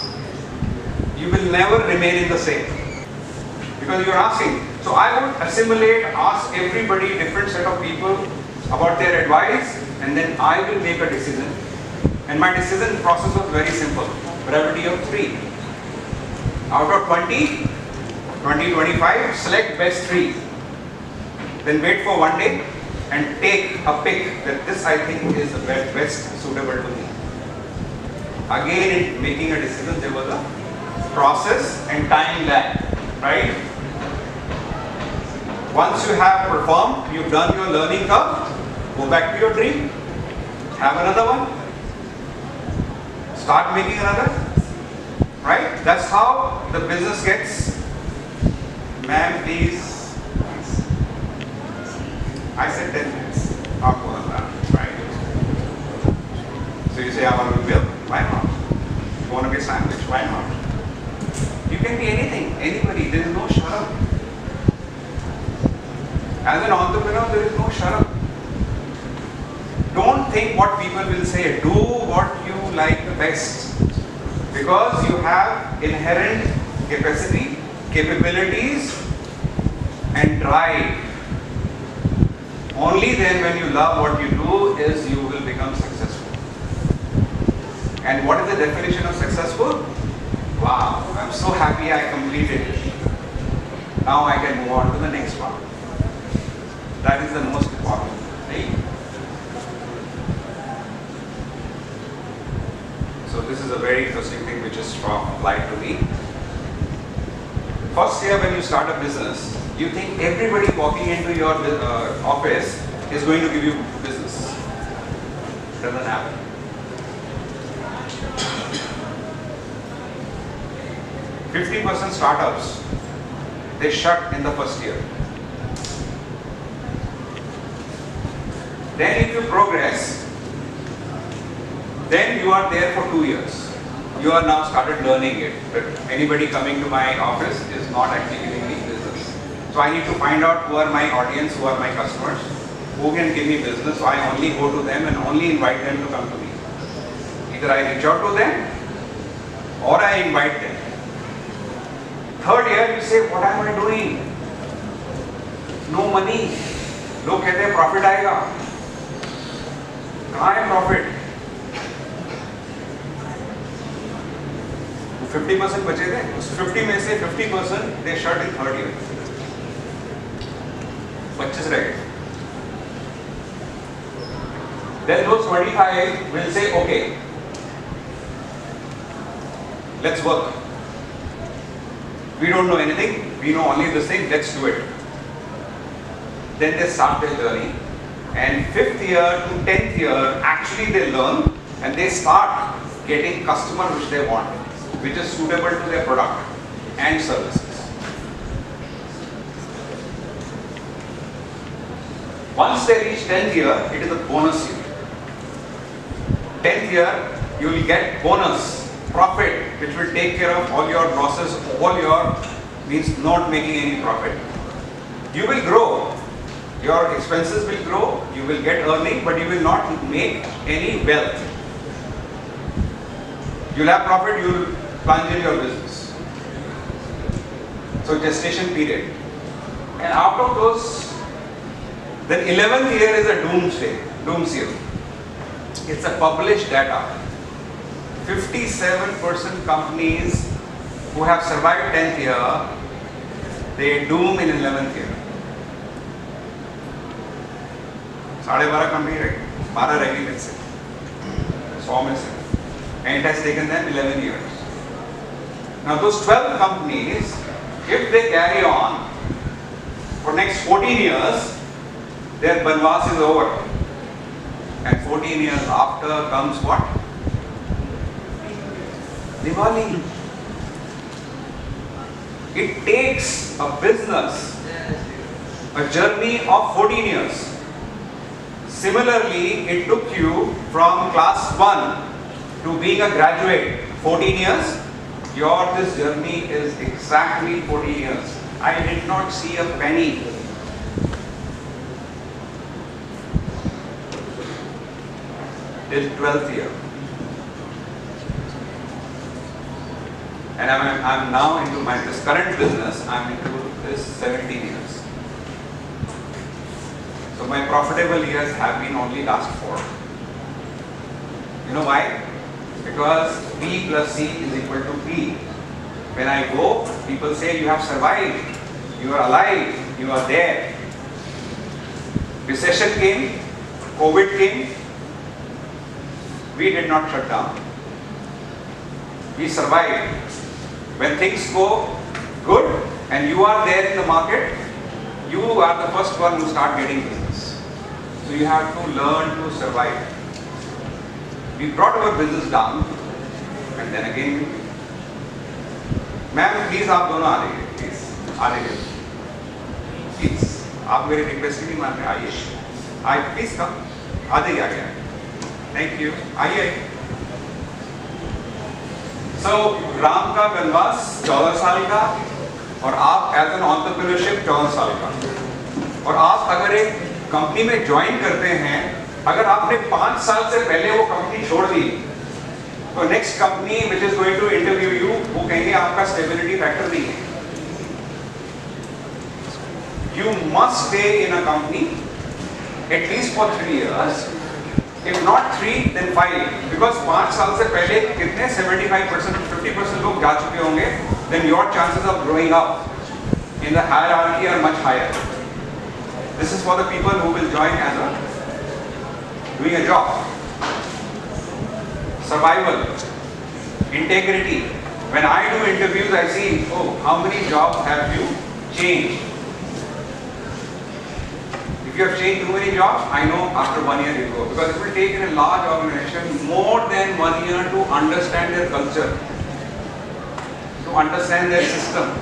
you will never remain in the same. Because you're asking. So I would assimilate, ask everybody, different set of people about their advice, and then I will make a decision. And my decision process was very simple. Probability of 3. Out of 20, 25, select best 3. Then wait for 1 day and take a pick that this I think is the best suitable to me. Again, in making a decision, there was a process and time lag, right? Once you have performed, you've done your learning curve, go back to your dream, have another one, start making another, right? That's how the business gets. Ma'am, please. I said 10 minutes, not more than that, right? So you say, I want to be milk, why not? You want to be a sandwich, why not? You can be anything, anybody, there is no sharam. As an entrepreneur, there is no sharam. Don't think what people will say, do what you like the best. Because you have inherent capacity, capabilities, and drive. Only then when you love what you do is you will become successful. And what is the definition of successful? Wow, I'm so happy I completed it. Now I can move on to the next one. That is the most important thing. So this is a very interesting thing which is applied to me. First year when you start a business, you think everybody walking into your office is going to give you business. It doesn't happen. %50 startups, they shut in the first year. Then if you progress, then you are there for 2 years. You are now started learning it. But anybody coming to my office is not actually giving me business. So I need to find out who are my audience, who are my customers, who can give me business. So I only go to them and only invite them to come to me. Either I reach out to them or I invite them. Third year you say, what am I doing? No money. लोग कहते हैं profit आएगा. कहाँ है profit? 50% बचे थे, उस 50 में से 50% they shut in third year. 25 रह गए. Then those 25 will say, okay, let's work. We don't know anything, we know only this thing, let's do it. Then they start their journey, and 5th year to 10th year, actually they learn and they start getting customer which they want, which is suitable to their product and services. Once they reach 10th year, it is a bonus year. 10th year, you will get bonus, profit, which will take care of all your losses, all your means not making any profit. You will grow. Your expenses will grow, you will get earning, but you will not make any wealth. You'll have profit, you will plunge in your business. So gestation period. And out of those, then 11th year is a doomsday. It's a published data. 57% companies who have survived 10th year, they doom in 11th year. 12.5 company रह गई, 12 रह गई में से, 100 में से, and it has taken them 11 years. Now those 12 companies, if they carry on for next 14 years, their banvas is over. And 14 years after comes what? Diwali. It takes a business, a journey of 14 years. Similarly, it took you from class 1 to being a graduate 14 years. This journey is exactly 14 years. I did not see a penny. Till 12th year. And I'm now into this current business, I'm into this 17 years. So my profitable years have been only last 4. You know why? Because B plus C is equal to P. When I go, people say you have survived, you are alive, you are there. Recession came, COVID came, we did not shut down. We survived. When things go good and you are there in the market, you are the first one who start getting business. So you have to learn to survive. We brought our business down and then again we Ma'am, please आप दोनों आ जाइए, please आ जाइए, please आप मेरी request नहीं मान रहे, आइए, please come, आ जाइए आगे, thank you, आइए. So राम का वनवास 14 साल का और आप एज एन एंटरप्रेन्योरशिप 14 साल का. और आप अगर एक कंपनी में ज्वाइन करते हैं, अगर आपने 5 साल से पहले वो कंपनी छोड़ दी, तो next company which is going to interview you, वो कहेंगे आपका स्टेबिलिटी फैक्टर नहीं है. You must stay in a company at least for 3 years. If not 3, then 5. Because 5 साल से पहले कितने 75%, 50% लोग जा चुके होंगे, then your chances of growing up in the hierarchy are much higher. This is for the people who will join as doing a job. Survival, integrity. When I do interviews, I see, oh, how many jobs have you changed? If you have changed too many jobs, I know after 1 year you go. Because it will take in a large organization more than 1 year to understand their culture, to understand their system.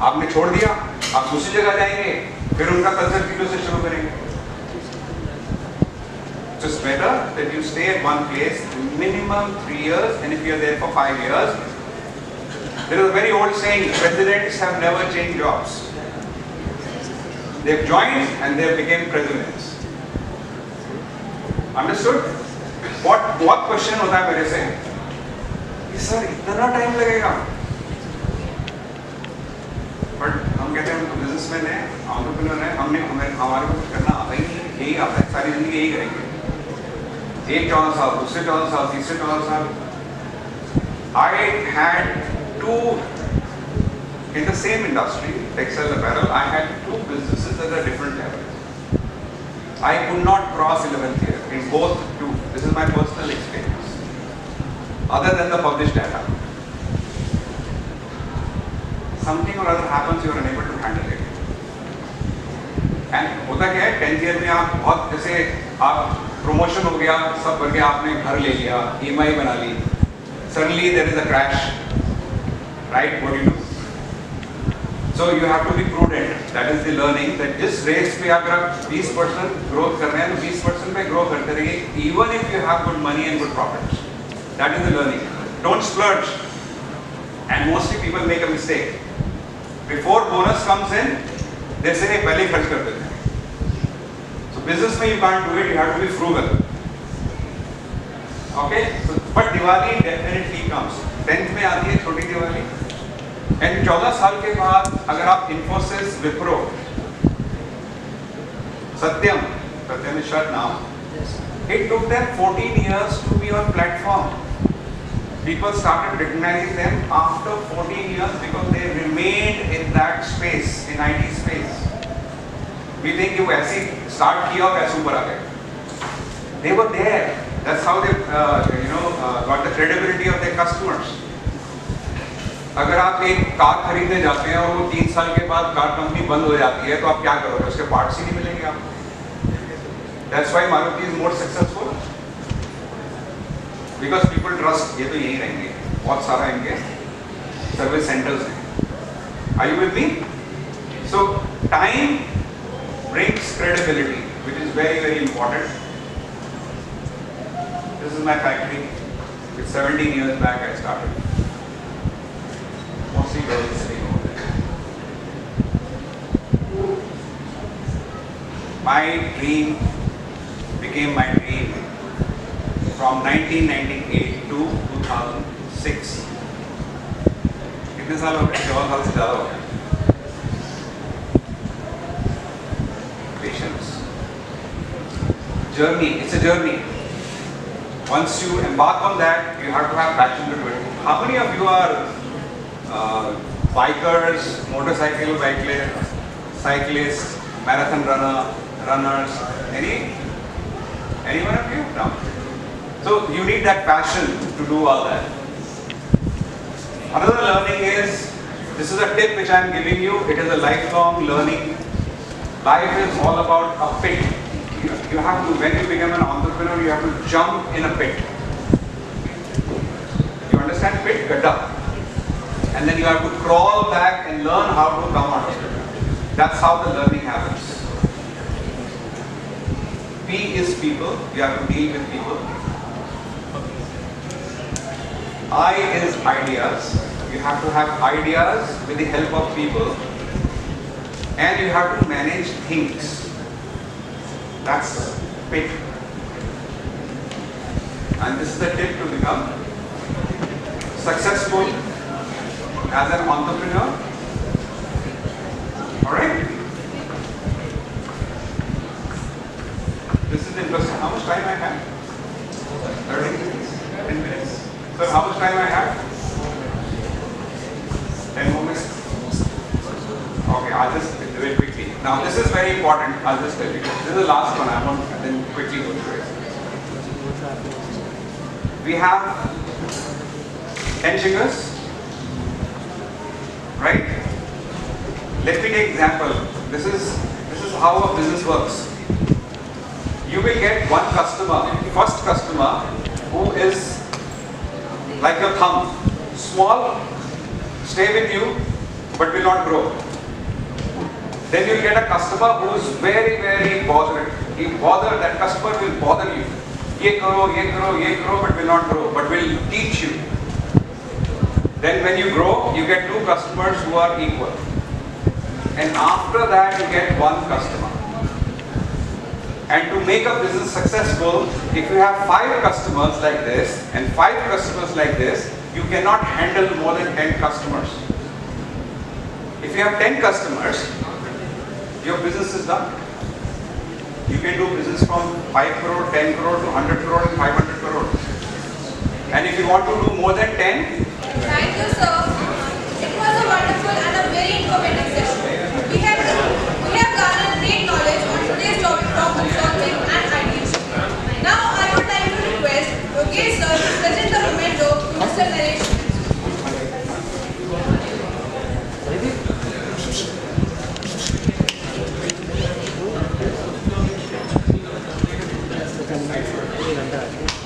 आपने छोड़ दिया, आप दूसरी जगह जाएंगे, फिर उनका culture kilo से शुरू करेंगे. So it's better that you stay at one place minimum 3 years, and if you are there for 5 years, there is a very old saying, presidents have never changed jobs. They've joined and they became presidents. Understood? What question होता है मेरे से कि sir इतना time लगेगा, but हम कहते हैं हम तो बिजनेसमैन हैं, एंटरप्रेन्योर हैं, हमारे को कुछ करना आता ही नहीं, यही आता है, सारी जिंदगी यही करेंगे. एक 14 साल, दूसरे 14 साल, तीसरे 14 साल, I had two, in the same industry, textile apparel, I had two businesses at a different level. I could not cross 11th year in both two. This is my personal experience. Other than the published data. Something or other happens, you are unable to handle it. And होता क्या है 10th year में आप बहुत जैसे आप promotion हो गया, सब करके आपने घर ले लिया, EMI बना ली. Suddenly there is a crash, right? What do you do? So you have to be prudent. That is the learning. That जिस race पे अगर आप 20% growth कर रहे हैं, तो 20% पे grow करते रहिए, even if you have good money and good profits. That is the learning. Don't splurge. And mostly people make a mistake. Before bonus comes in, they say पहले ही खर्च कर देते हैं. So business में you can't do it. You have to be frugal. Okay? So, but Diwali definitely comes. 10th में आती है छोटी दिवाली. And 14 साल के बाद अगर आप Infosys, Wipro, Satyam is shut now. It took them 14 years to be on platform. People started recognizing them after 14 years because they remained in that space, in IT space. We think you ऐसे start किया और ऐसे ऊपर आ गए. They were there. That's how they, got the credibility of their customers. अगर आप एक car खरीदने जाते हैं और वो 3 साल के बाद कार कंपनी बंद हो जाती है, तो आप क्या करोगे? उसके पार्ट्स ही नहीं मिलेंगे आपको. That's why Maruti is more successful. Because people trust, ये तो यहीं रहेंगे. बहुत सारा इनके सर्विस सेंटर्स हैं. Are you with me? So time brings credibility, which is very, very important. This is my factory. It's 17 years back I started. Mostly girls sitting over there. My dream became my dream from 1998 to 2006. कितने साल हो गए? 14 साल से ज़्यादा हो गए. Patience. Journey. It's a journey. Once you embark on that, you have to have passion to do it. How many of you are bikers, motorcycle cyclists, cyclists, marathon runners? Any one of you? No. So you need that passion to do all that. Another learning is, this is a tip which I am giving you. It is a lifelong learning. Life is all about a pit. You have to, when you become an entrepreneur, you have to jump in a pit. You understand pit? Gadda. And then you have to crawl back and learn how to come out of it. That's how the learning happens. P is people. You have to deal with people. I is ideas. You have to have ideas with the help of people. And you have to manage things. That's pit. And this is the tip to become successful as an entrepreneur. Alright? This is interesting. How much time I have? 30 minutes? 10 minutes? So how much time I have? 10 more minutes? Okay, I'll just do it quickly. Now this is very important. I'll just tell you. This is the last one. I want to then quickly go through it. We have 10 fingers. Right? Let me take example. This is how a business works. You will get one customer, first customer, who is like your thumb, small, stay with you, but will not grow. Then you will get a customer who is very, very bothered. That customer will bother you. Ye karo, but will not grow, but will teach you. Then when you grow, you get two customers who are equal. And after that, you get one customer. And to make a business successful, if you have 5 customers like this and 5 customers like this, you cannot handle more than 10 customers. If you have 10 customers, your business is done. You can do business from 5 crore, 10 crore to 100 crore and 500 crore. And if you want to do more than 10, Thank you, sir. It was a wonderful and a very informative session. We have garnered great knowledge on today's topic, problem solving and ideation. Now I would like to request Yogesh sir to present the memento to Mr. Naresh Vij.